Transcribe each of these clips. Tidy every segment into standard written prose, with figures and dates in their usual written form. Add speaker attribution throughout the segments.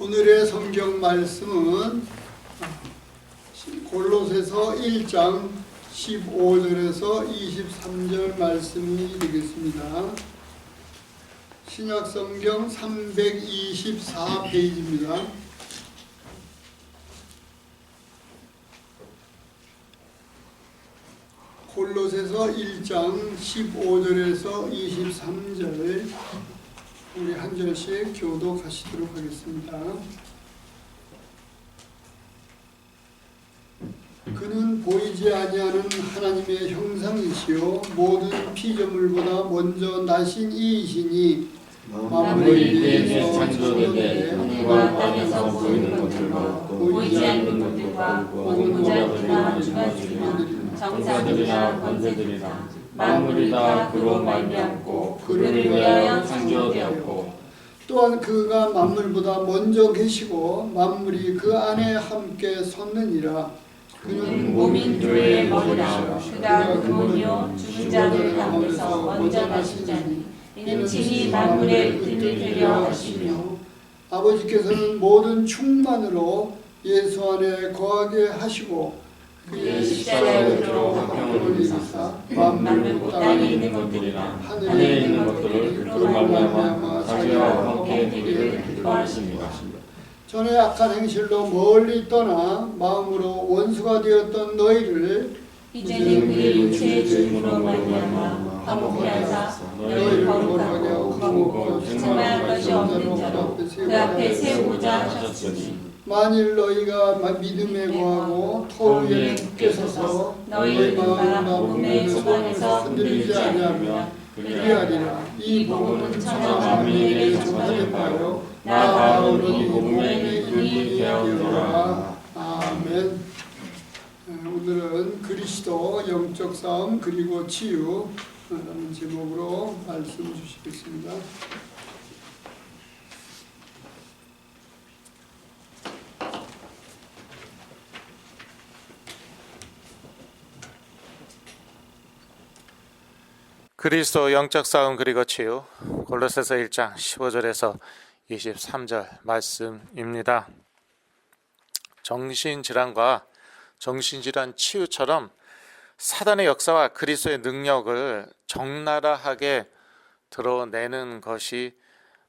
Speaker 1: 오늘의 성경 말씀은 골로새서 1장 15절에서 23절 말씀이 되겠습니다. 신약성경 324페이지입니다. 골로새서 1장 15절에서 23절 우리 한 절씩 교독하시도록 하겠습니다. 그는 보이지 아니하는 하나님의 형상이시요 모든 피조물보다 먼저 나신 이이시니 만물이 대해서 창조되되 하늘과 땅에서 보이는 것들과 보이지 않는 것들과 보호자들이나 주관들이나 정사들이나 권세들이나 만물이 다 그로 말미암고 그를 위하여 창조되었고 또한 그가 만물보다 먼저 계시고 만물이 그 안에 함께 섰느니라. 그는 몸인 교회의 머리라. 그가 근본이요 죽은 자들 가운데서 먼저 나신 자니 이는 친히 만물의 으뜸이 되려 하시며 아버지께서는 모든 충만으로 예수 안에 거하게 하시고 그의 십자가에 들어 화평을 이루사 만물 땅에 있는 것들이나 하늘에 있는 것들을 그로 말미암아 자기와 함께 되기를 기뻐하십니다. 전에 악한 행실로 멀리 떠나 마음으로 원수가 되었던 너희를 이제는 그의 육체의 죄인으로 말미암아 화목케 하사 너희를 거룩하게 하고 감옥과 정말 것이 없는 자로 그 앞에 세우고자 하셨으니 만일 너희가 믿음에 거하고 토 위에 굳게 서서 너희 마음과 몸의 소관에서 흔들리지 아니하면 그리하리라. 이 복음은 천하 만민에게 전하된 바요 나 바울은 이 복음의 이름이 되었노라. 아멘. 오늘은 그리스도 영적 싸움 그리고 치유 라는 제목으로 말씀 주시겠습니다.
Speaker 2: 그리스도 영적 싸움 그리고 치유 골로새서 1장 15절에서 23절 말씀입니다. 정신질환과 정신질환 치유처럼 사단의 역사와 그리스도의 능력을 적나라하게 드러내는 것이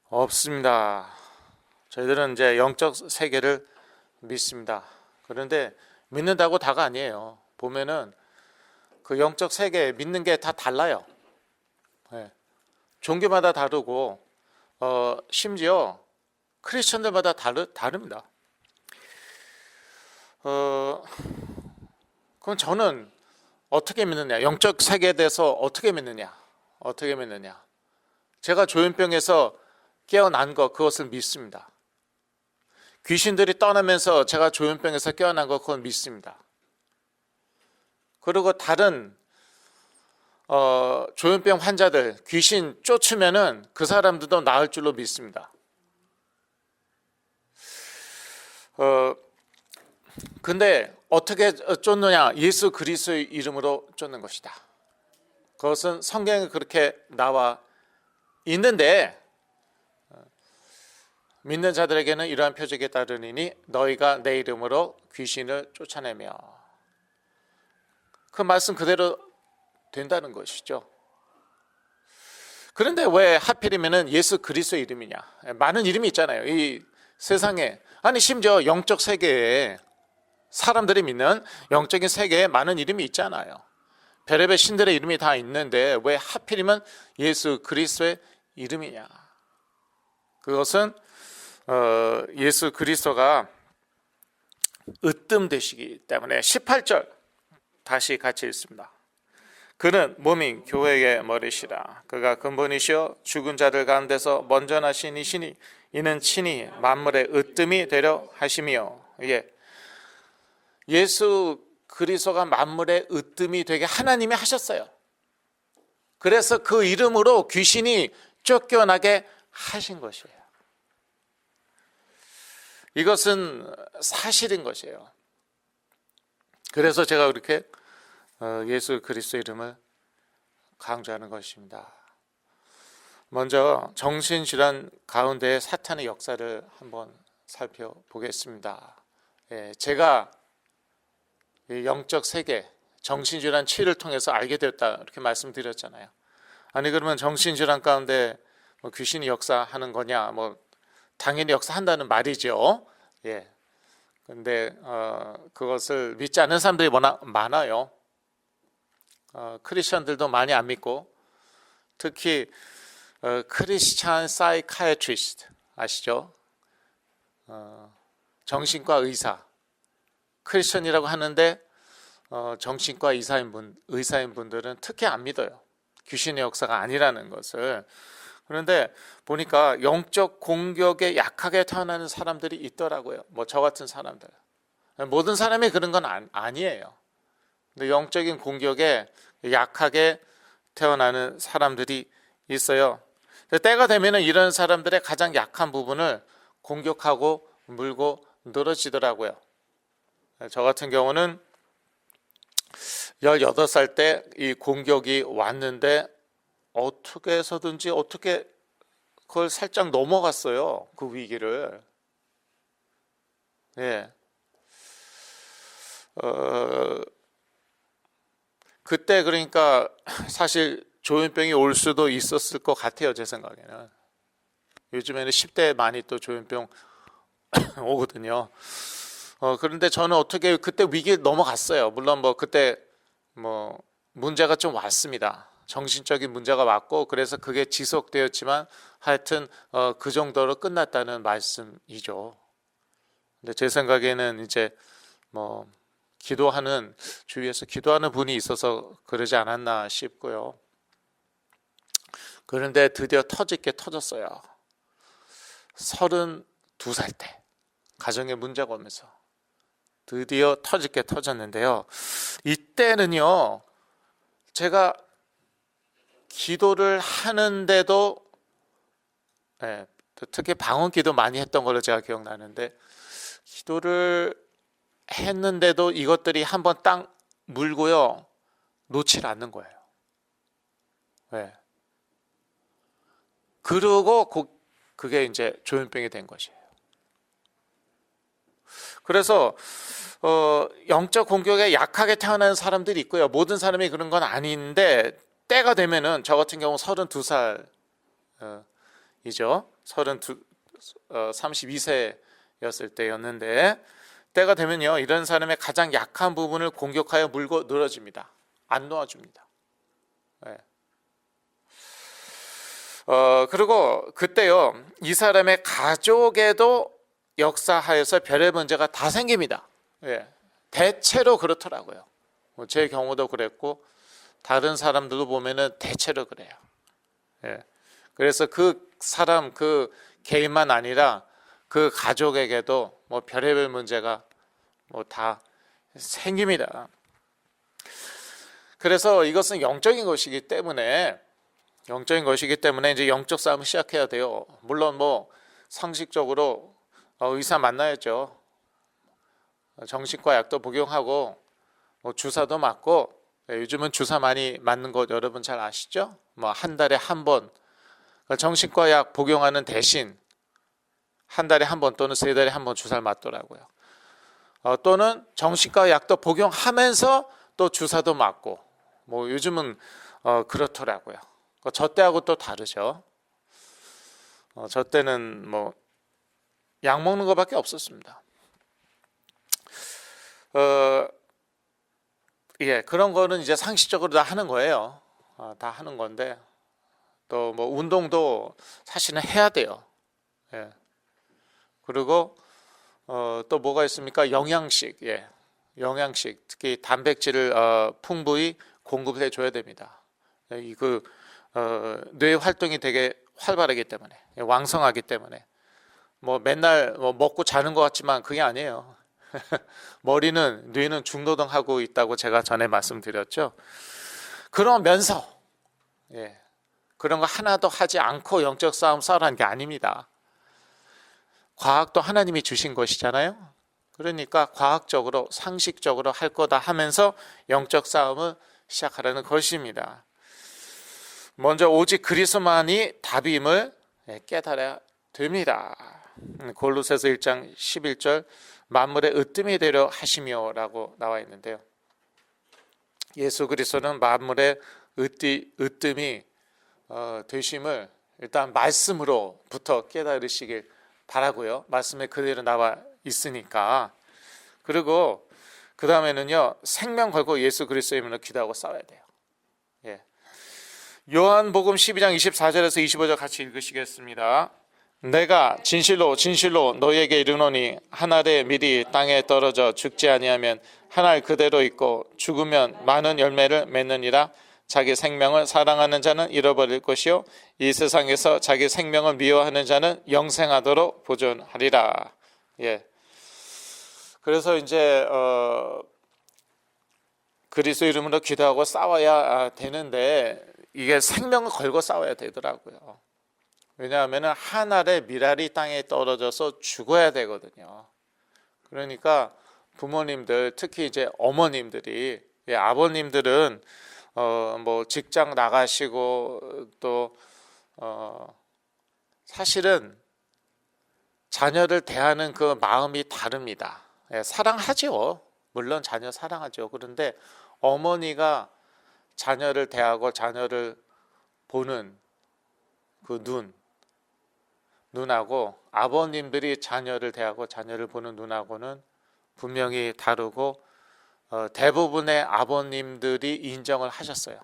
Speaker 2: 없습니다. 저희들은 이제 영적 세계를 믿습니다. 그런데 믿는다고 다가 아니에요. 보면은 그 영적 세계 믿는 게 다 달라요. 네. 종교마다 다르고 심지어 크리스천들마다 다릅니다. 그럼 저는 어떻게 믿느냐? 영적 세계에 대해서 어떻게 믿느냐? 제가 조현병에서 깨어난 것 그것을 믿습니다. 귀신들이 떠나면서 제가 조현병에서 깨어난 것 그건 믿습니다. 그리고 다른 조현병 환자들 귀신 쫓으면은 그 사람들도 나을 줄로 믿습니다. 근데 어떻게 쫓느냐? 예수 그리스도의 이름으로 쫓는 것이다. 그것은 성경에 그렇게 나와 있는데 믿는 자들에게는 이러한 표적에 따르니 너희가 내 이름으로 귀신을 쫓아내며 그 말씀 그대로 된다는 것이죠. 그런데 왜 하필이면 예수 그리스도의 이름이냐? 많은 이름이 있잖아요. 이 세상에 아니 심지어 영적 세계에 사람들이 믿는 영적인 세계에 많은 이름이 있잖아요. 별의별 신들의 이름이 다 있는데 왜 하필이면 예수 그리스도의 이름이냐? 그것은 예수 그리스도가 으뜸 되시기 때문에 18절 다시 같이 읽습니다. 그는 몸인 교회의 머리시라. 그가 근본이시여 죽은 자들 가운데서 먼저 나신 이시니 이는 친히 만물의 으뜸이 되려 하심이요. 예수 그리스도가 만물의 으뜸이 되게 하나님이 하셨어요. 그래서 그 이름으로 귀신이 쫓겨나게 하신 것이에요. 이것은 사실인 것이에요. 그래서 제가 그렇게 예수 그리스도 이름을 강조하는 것입니다. 먼저 정신질환 가운데 사탄의 역사를 한번 살펴보겠습니다. 제가 이 영적 세계, 정신질환 치료를 통해서 알게 되었다 이렇게 말씀드렸잖아요. 아니 그러면 정신질환 가운데 뭐 귀신이 역사하는 거냐? 뭐 당연히 역사한다는 말이죠. 근데 그것을 믿지 않는 사람들이 많아요. 크리스천들도 많이 안 믿고, 특히 크리스찬 사이카이트리스트 아시죠? 정신과 의사, 크리스천이라고 하는데 정신과 의사인 분들은 특히 안 믿어요. 귀신의 역사가 아니라는 것을. 그런데 보니까 영적 공격에 약하게 태어나는 사람들이 있더라고요. 뭐 저 같은 사람들. 모든 사람이 그런 건 아니에요. 근데 영적인 공격에 약하게 태어나는 사람들이 있어요. 때가 되면 이런 사람들의 가장 약한 부분을 공격하고 물고 늘어지더라고요. 저 같은 경우는 18살 때 이 공격이 왔는데 어떻게 해서든지 그걸 살짝 넘어갔어요. 그 위기를. 그때 그러니까 사실 조현병이 올 수도 있었을 것 같아요. 제 생각에는. 요즘에는 10대에 많이 또 조현병 오거든요. 그런데 저는 어떻게 그때 위기에 넘어갔어요. 물론 뭐 그때 뭐 문제가 좀 왔습니다. 정신적인 문제가 왔고, 그래서 그게 지속되었지만 하여튼 그 정도로 끝났다는 말씀이죠. 근데 제 생각에는 이제 뭐 주위에서 기도하는 분이 있어서 그러지 않았나 싶고요. 그런데 드디어 터질 게 터졌어요. 32살 때 가정에 문제가 오면서 드디어 터질 게 터졌는데요. 이때는요, 제가 기도를 하는데도, 특히 방언 기도 많이 했던 걸로 제가 기억나는데, 기도를 했는데도 이것들이 한번 딱 물고요, 놓질 않는 거예요. 그러고 그게 이제 조현병이 된 것이에요. 그래서 영적 공격에 약하게 태어나는 사람들이 있고요. 모든 사람이 그런 건 아닌데, 때가 되면은 저 같은 경우 32살이죠. 32세였을 때였는데, 때가 되면요, 이런 사람의 가장 약한 부분을 공격하여 물고 늘어집니다. 안 놓아줍니다. 그리고 그때요, 이 사람의 가족에도 역사하여서 별의 문제가 다 생깁니다. 대체로 그렇더라고요. 제 경우도 그랬고 다른 사람들도 보면은 대체로 그래요. 그래서 그 사람, 그 개인만 아니라 그 가족에게도 뭐 별의별 문제가 뭐 다 생깁니다. 그래서 이것은 영적인 것이기 때문에 이제 영적 싸움을 시작해야 돼요. 물론 뭐 상식적으로 의사 만나야죠. 정신과 약도 복용하고 뭐 주사도 맞고, 요즘은 주사 많이 맞는 거 여러분 잘 아시죠? 뭐 한 달에 한 번 정신과 약 복용하는 대신 한 달에 한 번 또는 3달에 한 번 주사를 맞더라고요. 또는 정신과 약도 복용하면서 또 주사도 맞고, 뭐 요즘은 그렇더라고요. 저 때하고 또 다르죠. 저 때는 뭐 약 먹는 것밖에 없었습니다. 그런 거는 이제 상식적으로 다 하는 거예요. 다 하는 건데, 또 뭐 운동도 사실은 해야 돼요. 그리고 또 뭐가 있습니까? 영양식, 특히 단백질을 풍부히 공급해 줘야 됩니다. 뇌 활동이 되게 활발하기 때문에, 왕성하기 때문에, 뭐 맨날 먹고 자는 것 같지만 그게 아니에요. 뇌는 중노동하고 있다고 제가 전에 말씀드렸죠. 그러면서 그런 거 하나도 하지 않고 영적 싸움 싸우라는 게 아닙니다. 과학도 하나님이 주신 것이잖아요. 그러니까 과학적으로, 상식적으로 할 거다 하면서 영적 싸움을 시작하라는 것입니다. 먼저 오직 그리스도만이 답임을 깨달아야 됩니다. 골로새서 1장 11절 만물의 으뜸이 되려 하시며라고 나와 있는데요. 예수 그리스도는 만물의 으뜸이 되심을 일단 말씀으로부터 깨달으시길 바라고요. 말씀에 그대로 나와 있으니까. 그리고 그 다음에는요, 생명 걸고 예수 그리스도의 이름으로 기도하고 싸워야 돼요. 예. 요한복음 12장 24절에서 25절 같이 읽으시겠습니다. 내가 진실로 진실로 너희에게 이르노니 한 알의 밀이 땅에 떨어져 죽지 아니하면 한 알 그대로 있고 죽으면 많은 열매를 맺느니라. 자기 생명을 사랑하는 자는 잃어버릴 것이요 이 세상에서 자기 생명을 미워하는 자는 영생하도록 보존하리라. 예. 그래서 이제 그리스도 이름으로 기도하고 싸워야 되는데 이게 생명을 걸고 싸워야 되더라고요. 왜냐하면 한 알의 밀알이 땅에 떨어져서 죽어야 되거든요. 그러니까 부모님들, 특히 이제 어머님들이, 아버님들은 뭐 직장 나가시고 또 사실은 자녀를 대하는 그 마음이 다릅니다. 사랑하죠. 물론 자녀 사랑하죠. 그런데 어머니가 자녀를 대하고 자녀를 보는 그 눈하고 아버님들이 자녀를 대하고 자녀를 보는 눈하고는 분명히 다르고 대부분의 아버님들이 인정을 하셨어요.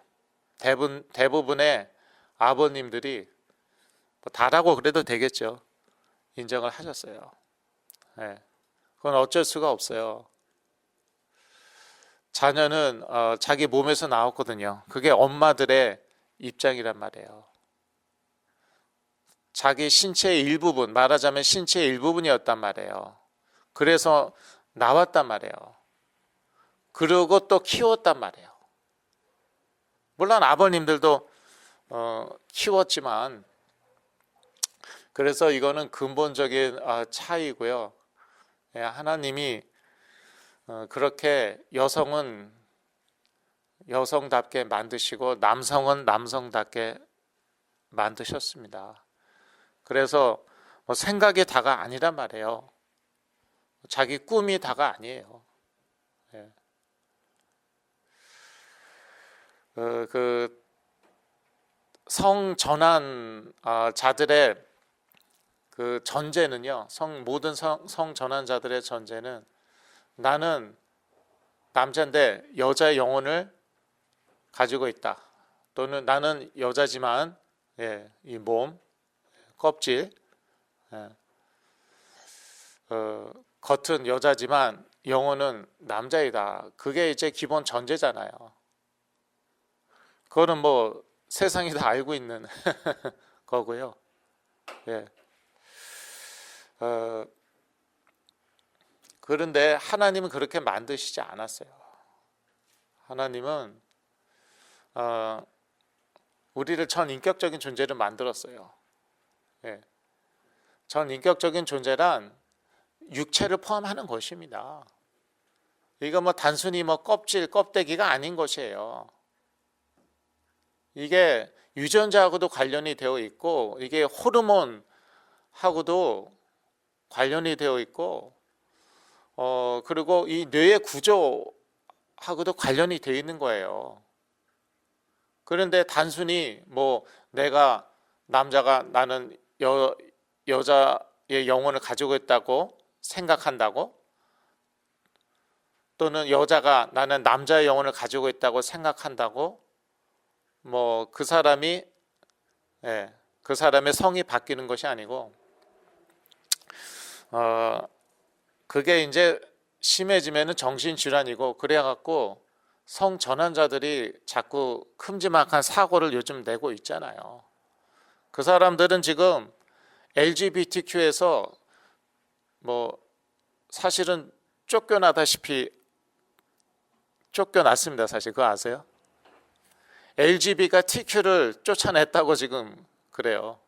Speaker 2: 대부분의 아버님들이 뭐 다라고 그래도 되겠죠. 인정을 하셨어요. 네. 그건 어쩔 수가 없어요. 자녀는 자기 몸에서 나왔거든요. 그게 엄마들의 입장이란 말이에요. 자기 신체의 일부분, 말하자면 신체의 일부분이었단 말이에요. 그래서 나왔단 말이에요. 그리고 또 키웠단 말이에요. 물론 아버님들도 키웠지만, 그래서 이거는 근본적인 차이고요. 하나님이 그렇게 여성은 여성답게 만드시고 남성은 남성답게 만드셨습니다. 그래서 생각이 다가 아니란 말이에요. 자기 꿈이 다가 아니에요. 그 성전환 자들의 그 전제는요, 모든 성전환자들의 전제는 나는 남자인데 여자의 영혼을 가지고 있다. 또는 나는 여자지만 이 몸, 껍질, 겉은 여자지만 영혼은 남자이다. 그게 이제 기본 전제잖아요. 그거는 뭐 세상이 다 알고 있는 거고요. 예. 그런데 하나님은 그렇게 만드시지 않았어요. 하나님은 우리를 전인격적인 존재를 만들었어요. 예. 전인격적인 존재란 육체를 포함하는 것입니다. 이거 뭐 단순히 뭐 껍데기가 아닌 것이에요. 이게 유전자하고도 관련이 되어 있고, 이게 호르몬하고도 관련이 되어 있고, 그리고 이 뇌의 구조하고도 관련이 되어 있는 거예요. 그런데 단순히 뭐 내가 남자가 나는 여자의 영혼을 가지고 있다고 생각한다고, 또는 여자가 나는 남자의 영혼을 가지고 있다고 생각한다고, 뭐 그 사람의 성이 바뀌는 것이 아니고, 그게 이제 심해지면은 정신질환이고, 그래갖고 성전환자들이 자꾸 큼지막한 사고를 요즘 내고 있잖아요. 그 사람들은 지금 LGBTQ에서 뭐 사실은 쫓겨났습니다. 사실 그거 아세요? LGBT가 TQ를 쫓아냈다고 지금 그래요.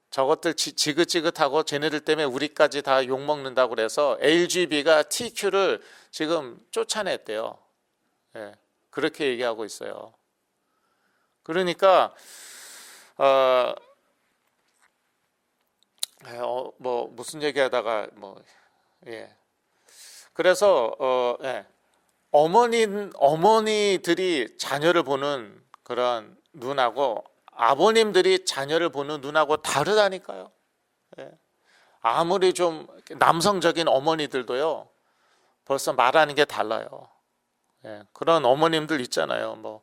Speaker 2: 저것들 지긋지긋하고 쟤네들 때문에 우리까지 다 욕먹는다고 그래서 LGBT가 TQ를 지금 쫓아냈대요. 예, 그렇게 얘기하고 있어요. 그러니까 뭐 무슨 얘기하다가 그래서 어머니들이 자녀를 보는 그런 눈하고 아버님들이 자녀를 보는 눈하고 다르다니까요. 아무리 좀 남성적인 어머니들도요, 벌써 말하는 게 달라요. 그런 어머님들 있잖아요. 뭐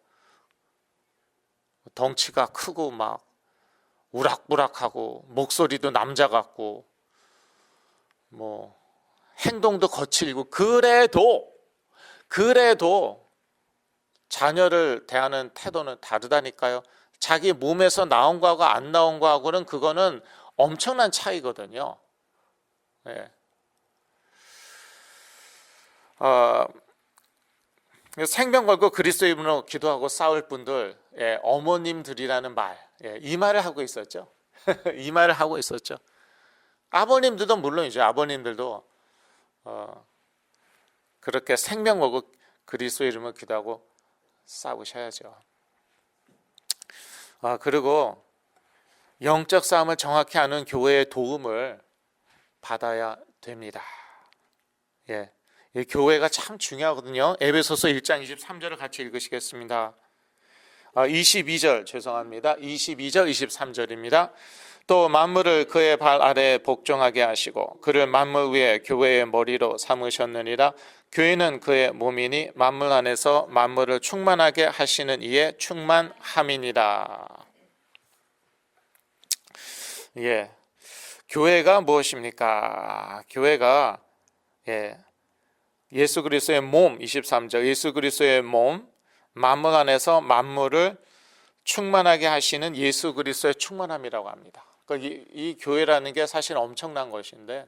Speaker 2: 덩치가 크고 막 우락부락하고 목소리도 남자 같고 뭐 행동도 거칠고 그래도 자녀를 대하는 태도는 다르다니까요. 자기 몸에서 나온 거하고 안 나온 거하고는 그거는 엄청난 차이거든요. 생명 걸고 그리스도 이름으로 기도하고 싸울 분들, 어머님들이라는 말, 이 말을 하고 있었죠. 이 말을 하고 있었죠. 아버님들도 물론이죠. 아버님들도 그렇게 생명 걸고 그리스도 이름으로 기도하고 싸우셔야죠. 그리고 영적 싸움을 정확히 하는 교회의 도움을 받아야 됩니다. 이 교회가 참 중요하거든요. 에베소서 1장 23절을 같이 읽으시겠습니다. 22절 죄송합니다. 22절 23절입니다. 또 만물을 그의 발 아래에 복종하게 하시고 그를 만물 위에 교회의 머리로 삼으셨느니라. 교회는 그의 몸이니 만물 안에서 만물을 충만하게 하시는 이의 충만함이니라. 교회가 무엇입니까? 교회가 예수 그리스도의 몸, 23절 예수 그리스도의 몸, 만물 안에서 만물을 충만하게 하시는 예수 그리스도의 충만함이라고 합니다. 그러니까 이 교회라는 게 사실 엄청난 것인데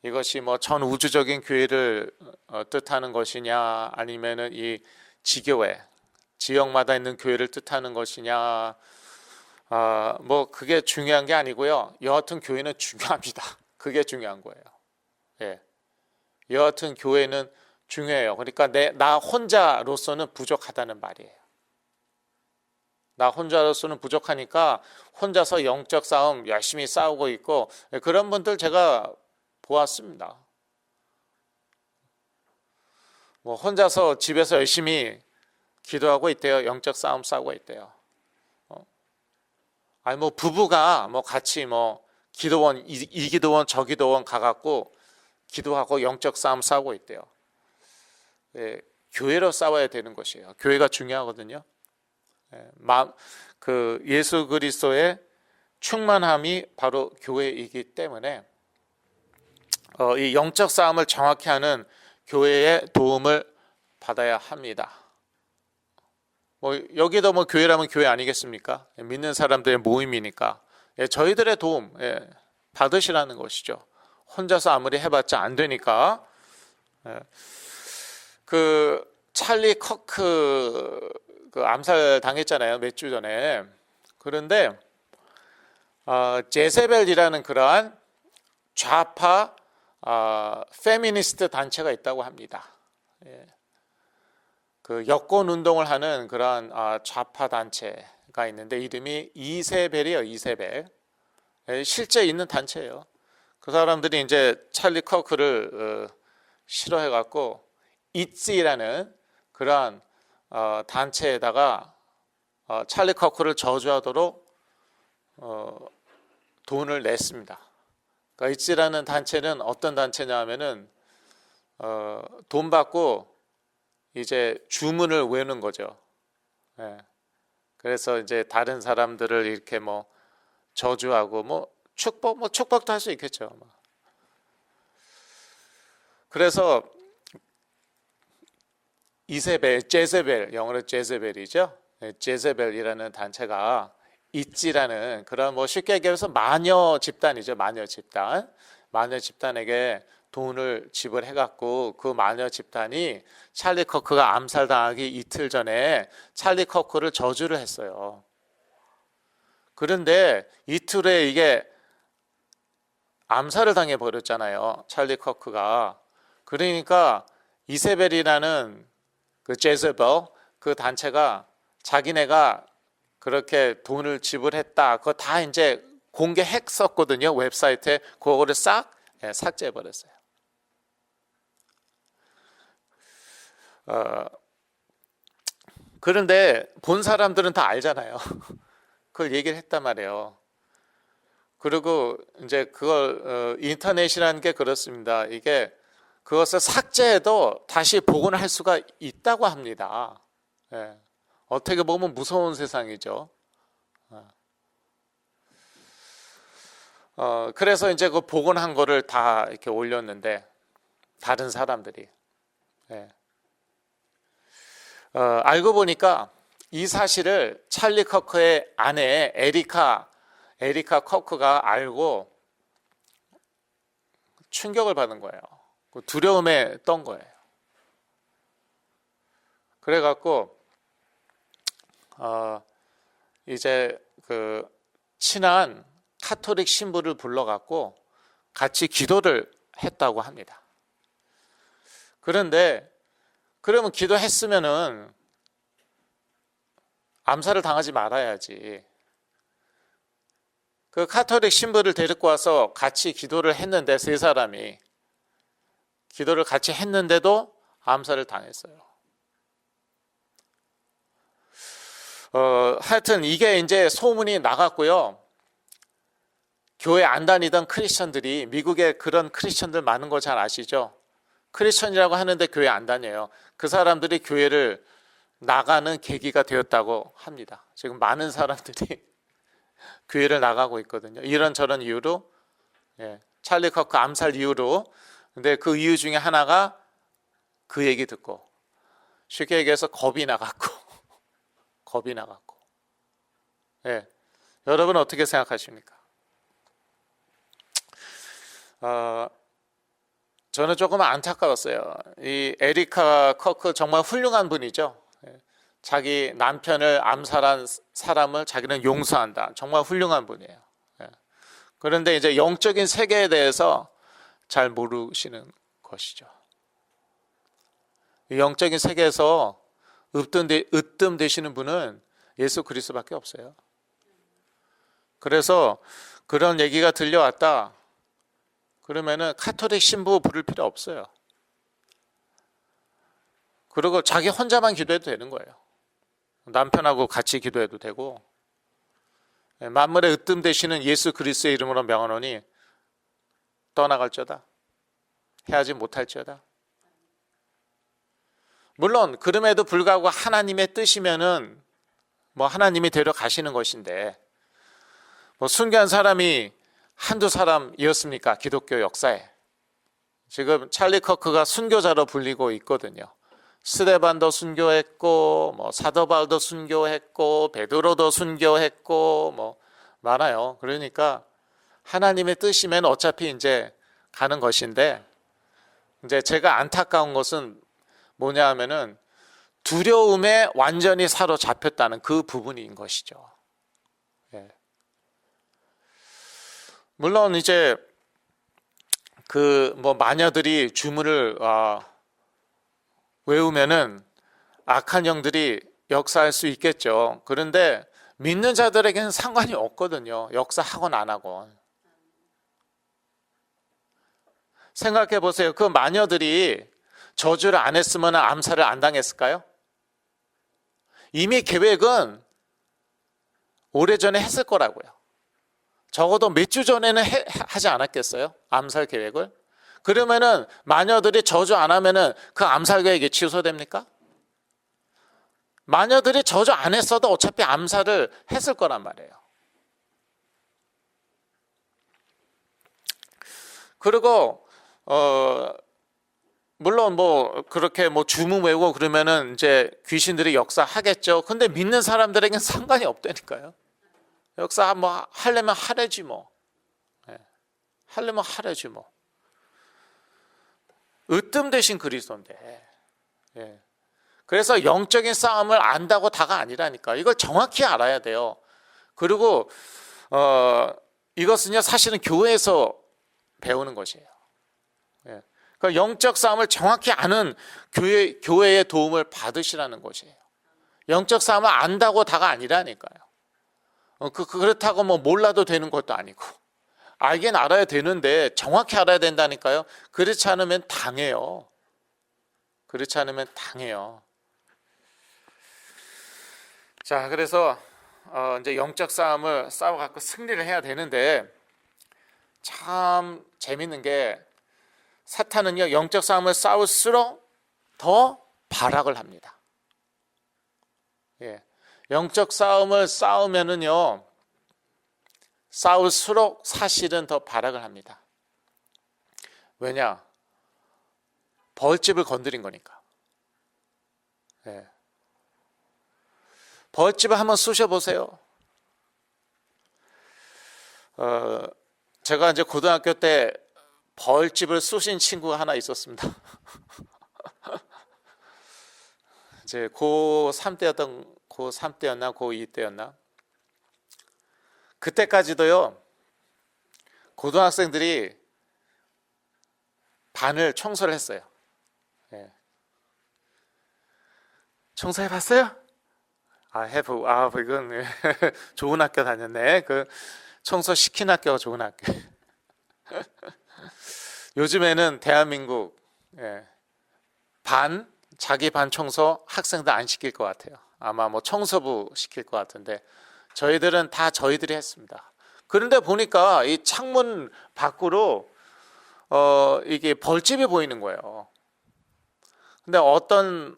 Speaker 2: 이것이 뭐 전 우주적인 교회를 뜻하는 것이냐 아니면은 이 지교회, 지역마다 있는 교회를 뜻하는 것이냐 뭐 그게 중요한 게 아니고요. 여하튼 교회는 중요합니다. 그게 중요한 거예요. 여하튼 교회는 중요해요. 그러니까 나 혼자로서는 부족하다는 말이에요. 나 혼자로서는 부족하니까 혼자서 영적 싸움 열심히 싸우고 있고 그런 분들 제가 보았습니다. 뭐 혼자서 집에서 열심히 기도하고 있대요. 영적 싸움 싸우고 있대요. 아니 뭐 부부가 뭐 같이 뭐 기도원 이 기도원 저 기도원 가갖고 기도하고 영적 싸움 싸우고 있대요. 교회로 싸워야 되는 것이에요. 교회가 중요하거든요. 그 예수 그리스도의 충만함이 바로 교회이기 때문에 이 영적 싸움을 정확히 하는 교회의 도움을 받아야 합니다. 뭐 여기도 뭐 교회라면 교회 아니겠습니까? 믿는 사람들의 모임이니까 저희들의 도움 받으시라는 것이죠. 혼자서 아무리 해봤자 안 되니까. 그 찰리 커크 그 암살 당했잖아요. 몇 주 전에. 그런데 제세벨이라는 그러한 좌파 페미니스트 단체가 있다고 합니다. 그 여권 운동을 하는 그러한 좌파 단체가 있는데 이름이 이세벨이에요. 이세벨. 실제 있는 단체예요. 그 사람들이 이제 찰리 커크를 싫어해갖고 이찌라는 그러한 단체에다가 찰리 커크를 저주하도록 돈을 냈습니다. 그러니까 이찌라는 단체는 어떤 단체냐 하면은 돈 받고 이제 주문을 외우는 거죠. 그래서 이제 다른 사람들을 이렇게 뭐 저주하고 뭐 축복도 할 수 있겠죠. 그래서 이세벨, 제세벨, 영어로 제세벨이죠. 제세벨이라는 단체가 있지라는 그런 뭐 쉽게 얘기해서 마녀 집단이죠. 마녀 집단. 마녀 집단에게 돈을 지불해갖고 그 마녀 집단이 찰리 커크가 암살당하기 이틀 전에 찰리 커크를 저주를 했어요. 그런데 이틀 후에 이게 암살을 당해버렸잖아요. 찰리 커크가. 그러니까 이세벨이라는 그 제세벨 그 단체가 자기네가 그렇게 돈을 지불했다. 그거 다 이제 공개했었거든요. 웹사이트에. 그거를 싹 삭제해 버렸어요. 그런데 본 사람들은 다 알잖아요. 그걸 얘기를 했단 말이에요. 그리고 이제 그걸 인터넷이라는 게 그렇습니다. 이게 그것을 삭제해도 다시 복원할 수가 있다고 합니다. 예. 어떻게 보면 무서운 세상이죠. 그래서 이제 그 복원한 거를 다 이렇게 올렸는데 다른 사람들이 알고 보니까 이 사실을 찰리 커크의 아내 에리카 커크가 알고 충격을 받은 거예요. 두려움에 떤 거예요. 그래갖고 이제 그 친한 카톨릭 신부를 불러갖고 같이 기도를 했다고 합니다. 그런데 그러면 기도했으면은 암살을 당하지 말아야지. 그 카톨릭 신부를 데리고 와서 같이 기도를 했는데 세 사람이 기도를 같이 했는데도 암살을 당했어요. 하여튼 이게 이제 소문이 나갔고요. 교회 안 다니던 크리스천들이, 미국에 그런 크리스천들 많은 거 잘 아시죠? 크리스천이라고 하는데 교회 안 다녀요. 그 사람들이 교회를 나가는 계기가 되었다고 합니다. 지금 많은 사람들이 교회를 나가고 있거든요. 이런저런 이유로, 찰리 커크 암살 이유로. 근데 그 이유 중에 하나가 그 얘기 듣고 쉽게 얘기해서 겁이 나갔고 여러분 어떻게 생각하십니까? 저는 조금 안타까웠어요. 이 에리카 커크 정말 훌륭한 분이죠. 자기 남편을 암살한 사람을 자기는 용서한다. 정말 훌륭한 분이에요. 그런데 이제 영적인 세계에 대해서 잘 모르시는 것이죠. 영적인 세계에서 으뜸 되시는 분은 예수 그리스도밖에 없어요. 그래서 그런 얘기가 들려왔다. 그러면은 카톨릭 신부 부를 필요 없어요. 그리고 자기 혼자만 기도해도 되는 거예요. 남편하고 같이 기도해도 되고, 만물에 으뜸 되시는 예수 그리스도의 이름으로 명하노니 떠나갈지어다. 해하지 못할지어다. 물론 그럼에도 불구하고 하나님의 뜻이면은 뭐 하나님이 데려가시는 것인데, 뭐 순교한 사람이 한두 사람이었습니까? 기독교 역사에. 지금 찰리 커크가 순교자로 불리고 있거든요. 스데반도 순교했고, 뭐 사도 바울도 순교했고, 베드로도 순교했고, 뭐 많아요. 그러니까 하나님의 뜻이면 어차피 이제 가는 것인데, 이제 제가 안타까운 것은 뭐냐 하면은 두려움에 완전히 사로잡혔다는 그 부분인 것이죠. 물론 이제 그 뭐 마녀들이 주문을 외우면은 악한 영들이 역사할 수 있겠죠. 그런데 믿는 자들에게는 상관이 없거든요. 역사하건 안 하건. 생각해 보세요. 그 마녀들이 저주를 안 했으면 암살을 안 당했을까요? 이미 계획은 오래전에 했을 거라고요. 적어도 몇 주 전에는 하지 않았겠어요? 암살 계획을? 그러면은 마녀들이 저주 안 하면은 그 암살 계획이 취소됩니까? 마녀들이 저주 안 했어도 어차피 암살을 했을 거란 말이에요. 그리고 물론 뭐 그렇게 뭐 주문 외우고 그러면은 이제 귀신들이 역사하겠죠. 근데 믿는 사람들에게는 상관이 없다니까요. 역사 뭐 하려면 하래지 뭐. 하려면 하래지 뭐. 으뜸 되신 그리스도인데. 그래서 영적인 싸움을 안다고 다가 아니라니까. 이걸 정확히 알아야 돼요. 그리고 이것은요 사실은 교회에서 배우는 것이에요. 그러니까 영적 싸움을 정확히 아는 교회의 도움을 받으시라는 것이에요. 영적 싸움을 안다고 다가 아니라니까요. 그렇다고 뭐 몰라도 되는 것도 아니고, 알긴 알아야 되는데 정확히 알아야 된다니까요. 그렇지 않으면 당해요. 그렇지 않으면 당해요. 자, 그래서 이제 영적 싸움을 싸워갖고 승리를 해야 되는데, 참 재밌는 게 사탄은요, 영적 싸움을 싸울수록 더 발악을 합니다. 예, 영적 싸움을 싸우면은요, 싸울수록 사실은 더 발악을 합니다. 왜냐? 벌집을 건드린 거니까. 예. 벌집을 한번 쑤셔보세요. 제가 이제 고등학교 때 벌집을 쑤신 친구가 하나 있었습니다. 이제 고3 때였나 고2 때였나, 그때까지도요, 고등학생들이 반을 청소를 했어요. 예. 청소해봤어요? 이건 좋은 학교 다녔네. 그 청소시킨 학교가 좋은 학교. 요즘에는 대한민국 자기 반 청소 학생들 안 시킬 것 같아요. 아마 뭐 청소부 시킬 것 같은데, 저희들은 다 저희들이 했습니다. 그런데 보니까 이 창문 밖으로 이게 벌집이 보이는 거예요. 근데 어떤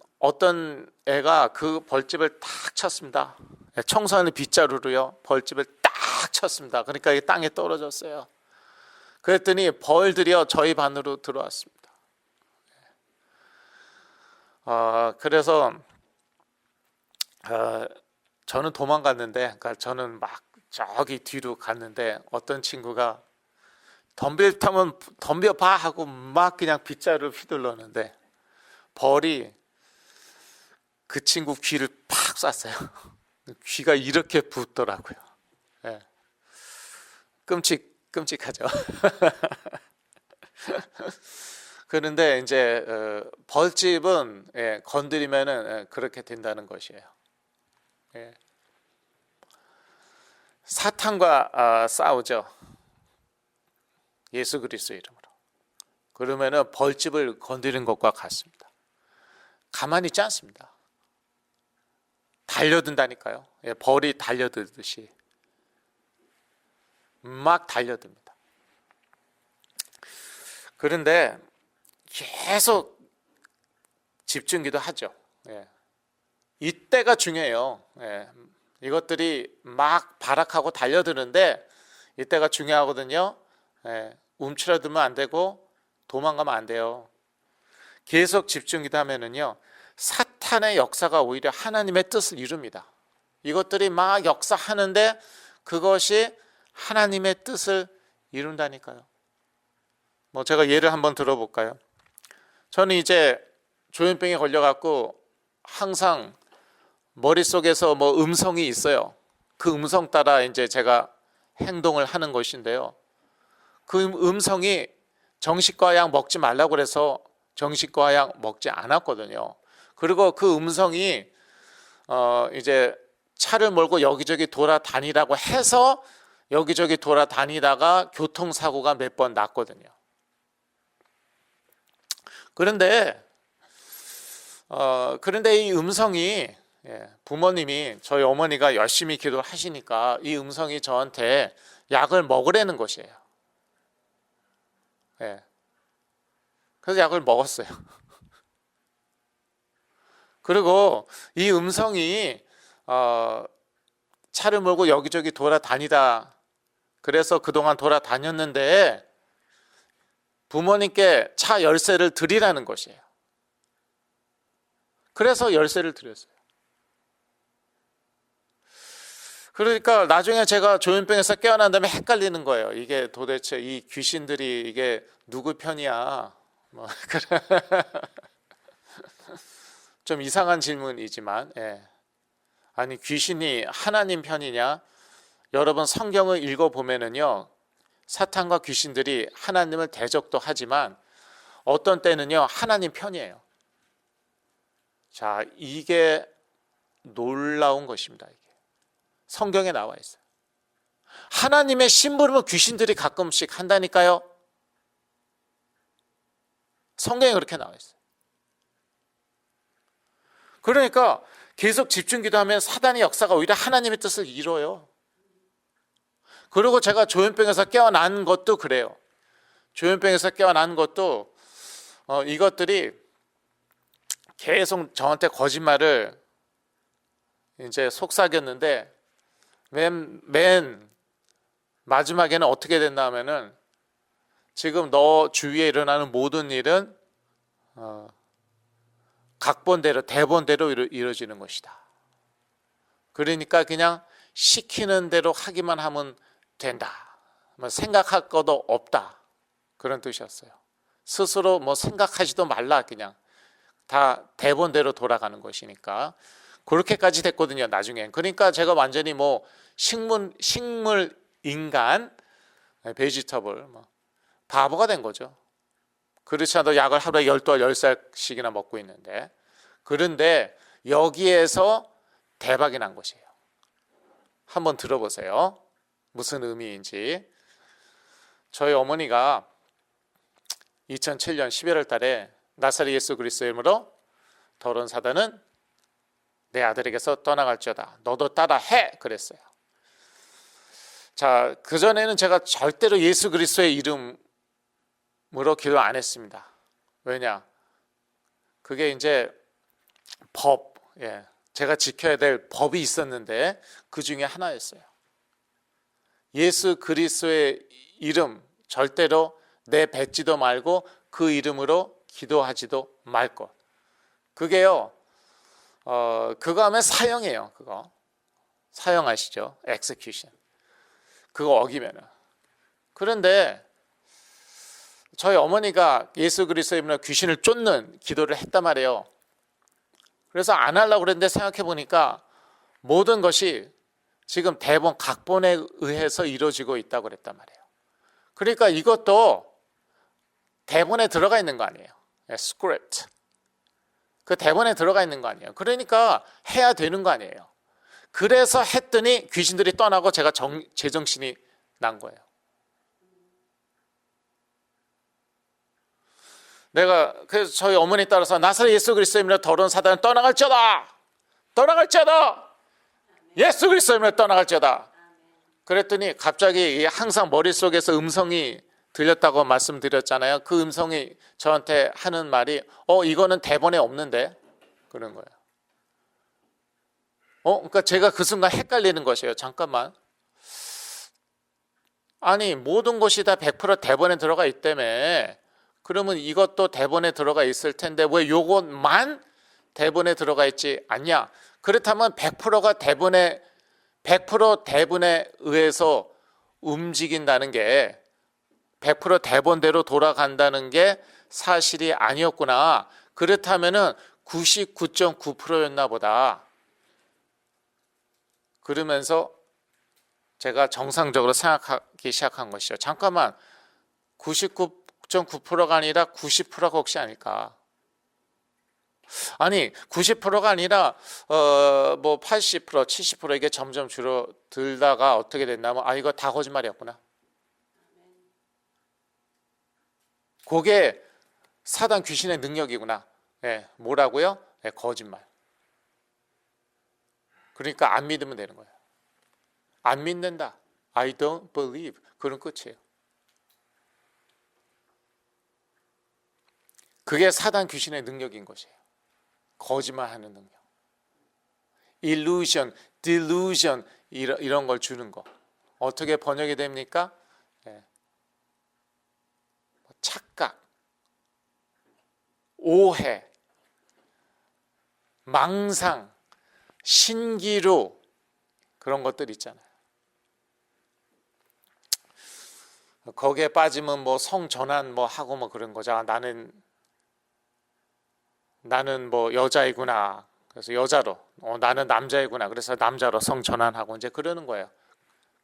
Speaker 2: 애가 그 벌집을 탁 쳤습니다. 청소하는 빗자루로요, 벌집을 딱 쳤습니다. 그러니까 이게 땅에 떨어졌어요. 그랬더니 벌들이요, 저희 반으로 들어왔습니다. 그래서 저는 도망갔는데, 그러니까 저는 막 저기 뒤로 갔는데, 어떤 친구가 덤빌 덤벼봐 하고 막 그냥 빗자루를 휘둘렀는데, 벌이 그 친구 귀를 팍 쐈어요. 귀가 이렇게 붓더라고요. 예. 끔찍하죠. 그런데 이제 벌집은 건드리면은 그렇게 된다는 것이에요. 예. 사탄과 싸우죠. 예수 그리스도 이름으로. 그러면은 벌집을 건드리는 것과 같습니다. 가만히 있지 않습니다. 달려든다니까요. 예, 벌이 달려들듯이 막 달려듭니다. 그런데 계속 집중기도 하죠. 예. 이때가 중요해요. 예. 이것들이 막 발악하고 달려드는데 이때가 중요하거든요. 예. 움츠러들면 안 되고 도망가면 안 돼요. 계속 집중기도 하면은요, 사탄의 역사가 오히려 하나님의 뜻을 이룹니다. 이것들이 막 역사하는데 그것이 하나님의 뜻을 이룬다니까요. 뭐 제가 예를 한번 들어볼까요? 저는 이제 조현병에 걸려갖고 항상 머릿속에서 뭐 음성이 있어요. 그 음성 따라 이제 제가 행동을 하는 것인데요. 그 음성이 정신과 약 먹지 말라고 그래서 정신과 약 먹지 않았거든요. 그리고 그 음성이 이제 차를 몰고 여기저기 돌아다니라고 해서 여기저기 돌아다니다가 교통사고가 몇 번 났거든요. 그런데 이 음성이, 부모님이, 저희 어머니가 열심히 기도를 하시니까 이 음성이 저한테 약을 먹으라는 것이에요. 그래서 약을 먹었어요. 그리고 이 음성이 차를 몰고 여기저기 돌아다니다, 그래서 그동안 돌아다녔는데 부모님께 차 열쇠를 드리라는 것이에요. 그래서 열쇠를 드렸어요. 그러니까 나중에 제가 조현병에서 깨어난 다음에 헷갈리는 거예요. 이게 도대체 이 귀신들이 이게 누구 편이야? 뭐 좀 이상한 질문이지만, 아니 귀신이 하나님 편이냐? 여러분 성경을 읽어보면은요, 사탄과 귀신들이 하나님을 대적도 하지만 어떤 때는요 하나님 편이에요. 자, 이게 놀라운 것입니다. 이게 성경에 나와 있어요. 하나님의 심부름을 귀신들이 가끔씩 한다니까요. 성경에 그렇게 나와 있어요. 그러니까 계속 집중 기도하면 사단의 역사가 오히려 하나님의 뜻을 이뤄요. 그리고 제가 조현병에서 깨어난 것도 그래요. 조현병에서 깨어난 것도 이것들이 계속 저한테 거짓말을 이제 속삭였는데 맨 마지막에는 어떻게 됐나 하면은 지금 너 주위에 일어나는 모든 일은 각본대로 대본대로 이루어지는 것이다. 그러니까 그냥 시키는 대로 하기만 하면 된다. 생각할 것도 없다. 그런 뜻이었어요. 스스로 뭐 생각하지도 말라. 그냥 다 대본대로 돌아가는 것이니까 그렇게까지 됐거든요. 나중엔. 그러니까 제가 완전히 뭐 식물 인간 베지터블 바보가 된 거죠. 그렇지 않아도 약을 하루에 12알 10살씩이나 먹고 있는데, 그런데 여기에서 대박이 난 것이에요. 한번 들어보세요. 무슨 의미인지. 저희 어머니가 2007년 11월 달에 나사렛 예수 그리스도의 이름으로 더러운 사단은 내 아들에게서 떠나갈지어다. 너도 따라해. 그랬어요. 자, 그전에는 제가 절대로 예수 그리스도의 이름으로 기도 안 했습니다. 왜냐? 그게 이제 제가 지켜야 될 법이 있었는데 그 중에 하나였어요. 예수 그리스도의 이름 절대로 내뱉지도 말고 그 이름으로 기도하지도 말 것. 그게요. 그거 하면 사형이에요. 그거 사형하시죠. execution. 그거 어기면은. 그런데 저희 어머니가 예수 그리스도의 이름으로 귀신을 쫓는 기도를 했단 말이에요. 그래서 안 하려고 그랬는데 생각해 보니까 모든 것이 지금 대본 각본에 의해서 이루어지고 있다고 그랬단 말이에요. 그러니까 이것도 대본에 들어가 있는 거 아니에요. 스크립트. 그 대본에 들어가 있는 거 아니에요. 그러니까 해야 되는 거 아니에요. 그래서 했더니 귀신들이 떠나고 제가 제정신이 난 거예요. 내가 그래서 저희 어머니 따라서 나사렛 예수 그리스도의 이름으로 더러운 사단은 떠나갈지어다. 떠나갈지어다. 예수 그리스도의 이름으로 떠나갈지어다. 그랬더니 갑자기 항상 머릿속에서 음성이 들렸다고 말씀드렸잖아요. 그 음성이 저한테 하는 말이 이거는 대본에 없는데 그런 거예요. 그러니까 제가 그 순간 헷갈리는 것이에요. 잠깐만. 아니 모든 것이 다 100% 대본에 들어가 있다며. 그러면 이것도 대본에 들어가 있을 텐데 왜 요것만 대본에 들어가 있지 않냐? 그렇다면 100%가 100% 대본에 의해서 움직인다는 게 100% 대본대로 돌아간다는 게 사실이 아니었구나. 그렇다면은 99.9%였나 보다. 그러면서 제가 정상적으로 생각하기 시작한 것이죠. 잠깐만, 99.9%가 아니라 90%가 혹시 아닐까? 아니 90%가 아니라 뭐 80%, 70% 이게 점점 줄어들다가 어떻게 됐냐면 이거 다 거짓말이었구나. 그게 사단 귀신의 능력이구나. 뭐라고요? 거짓말. 그러니까 안 믿으면 되는 거예요. 안 믿는다. I don't believe. 그런 끝이에요. 그게 사단 귀신의 능력인 것이에요. 거짓말하는 능력. illusion, delusion 이런 걸 주는 거. 어떻게 번역이 됩니까? 착각, 오해, 망상, 신기루 그런 것들 있잖아요. 거기에 빠지면 뭐 성전환 뭐 하고 뭐 그런 거죠. 나는 뭐 여자이구나. 그래서 여자로, 나는 남자이구나. 그래서 남자로 성전환하고 이제 그러는 거예요.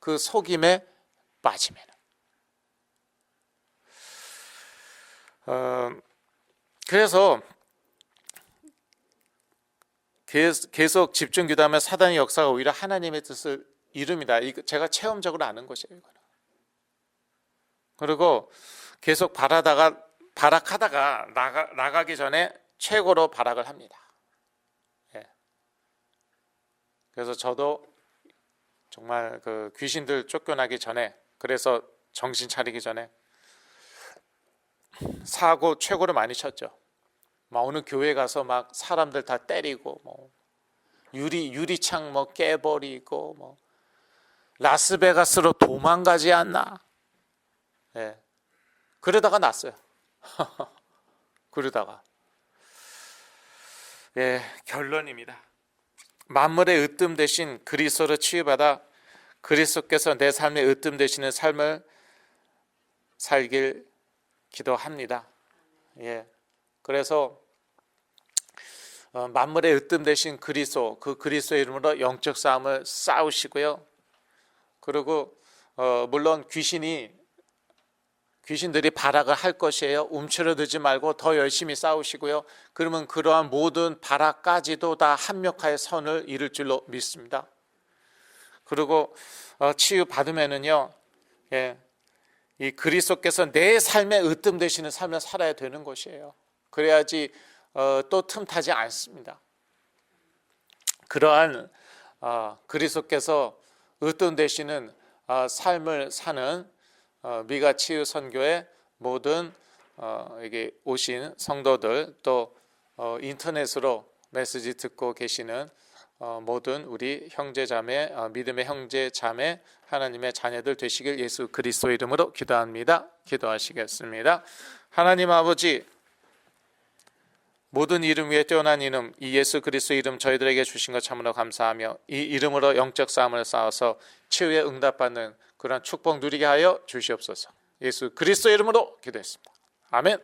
Speaker 2: 그 속임에 빠지면. 그래서 계속 집중 기도하면 사단의 역사가 오히려 하나님의 뜻을 이름이다. 이거 제가 체험적으로 아는 것이에요. 이거는. 그리고 계속 발악하다가 나가기 전에 최고로 발악을 합니다. 예. 그래서 저도 정말 그 귀신들 쫓겨나기 전에, 그래서 정신 차리기 전에 사고 최고로 많이 쳤죠. 막 어느 교회 가서 막 사람들 다 때리고, 뭐 유리창 뭐 깨버리고, 뭐 라스베가스로 도망가지 않나. 예. 그러다가 났어요. 그러다가. 예, 결론입니다. 만물의 으뜸 대신 그리스도로 치유받아 그리스도께서 내 삶의 으뜸 되시는 삶을 살길 기도합니다. 예. 그래서 만물의 으뜸 되신 그리스도, 그 그리스도의 이름으로 영적 싸움을 싸우시고요. 그리고 물론 귀신들이 발악을 할 것이에요. 움츠러들지 말고 더 열심히 싸우시고요. 그러면 그러한 모든 발악까지도 다 합력하여 선을 이룰 줄로 믿습니다. 그리고 치유 받으면은요, 예, 이 그리스도께서 내 삶에 으뜸 되시는 삶을 살아야 되는 것이에요. 그래야지 또 틈타지 않습니다. 그러한 그리스도께서 으뜸 되시는 삶을 사는 미가 치유 선교의 모든 여기 오신 성도들, 또 인터넷으로 메시지 듣고 계시는 모든 우리 형제자매, 믿음의 형제자매, 하나님의 자녀들 되시길 예수 그리스도 이름으로 기도합니다. 기도하시겠습니다. 하나님 아버지, 모든 이름 위에 뛰어난 이름, 이 예수 그리스도 이름 저희들에게 주신 것 참으로 감사하며, 이 이름으로 영적 싸움을 싸워서 치유에 응답받는 그런 축복 누리게 하여 주시옵소서. 예수 그리스도 이름으로 기도했습니다. 아멘.